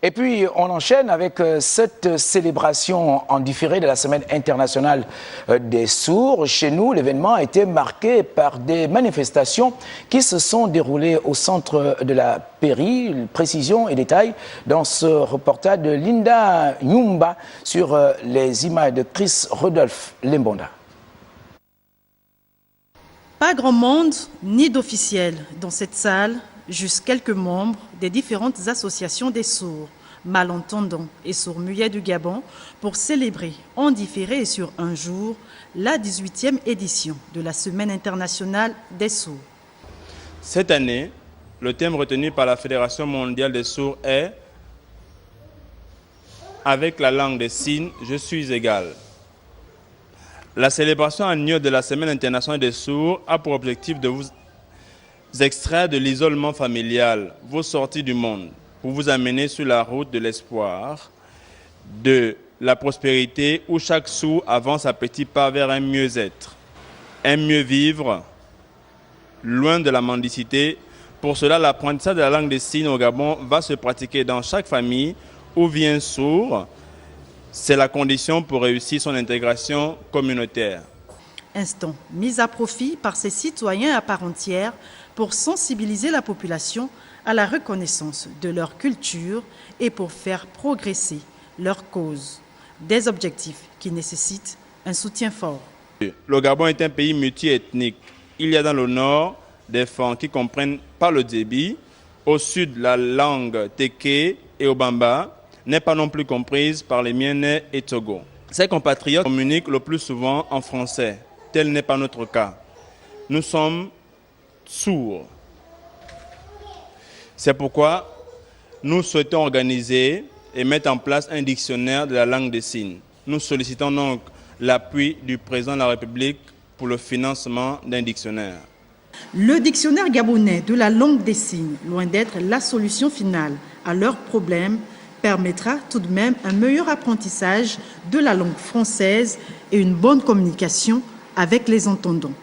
Et puis, on enchaîne avec cette célébration en différé de la Semaine internationale des sourds. Chez nous, l'événement a été marqué par des manifestations qui se sont déroulées au centre de la Pairie. Précision et détails dans ce reportage de Linda Nyumba sur les images de Chris Rodolphe Lembonda. Pas grand monde ni d'officiels dans cette salle, juste quelques membres des différentes associations des sourds, malentendants et sourds-muets du Gabon pour célébrer en différé et sur un jour la 18e édition de la Semaine internationale des sourds. Cette année, le thème retenu par la Fédération mondiale des sourds est « Avec la langue des signes, je suis égal ». La célébration annuelle de la Semaine internationale des sourds a pour objectif de vous extraire de l'isolement familial, vos sorties du monde, pour vous amener sur la route de l'espoir, de la prospérité où chaque sourd avance à petits pas vers un mieux-être, un mieux vivre, loin de la mendicité. Pour cela, l'apprentissage de la langue des signes au Gabon va se pratiquer dans chaque famille où vit un sourd. C'est la condition pour réussir son intégration communautaire. Instant mis à profit par ces citoyens à part entière pour sensibiliser la population à la reconnaissance de leur culture et pour faire progresser leur cause. Des objectifs qui nécessitent un soutien fort. Le Gabon est un pays multiethnique. Il y a dans le nord des Fans qui comprennent pas le Djebi, au sud la langue Téké et au Bamba n'est pas non plus comprise par les Mienais et Togo. Ces compatriotes communiquent le plus souvent en français. Tel n'est pas notre cas. Nous sommes sourds. C'est pourquoi nous souhaitons organiser et mettre en place un dictionnaire de la langue des signes. Nous sollicitons donc l'appui du président de la République pour le financement d'un dictionnaire. Le dictionnaire gabonais de la langue des signes, loin d'être la solution finale à leurs problèmes, permettra tout de même un meilleur apprentissage de la langue française et une bonne communication avec les entendants.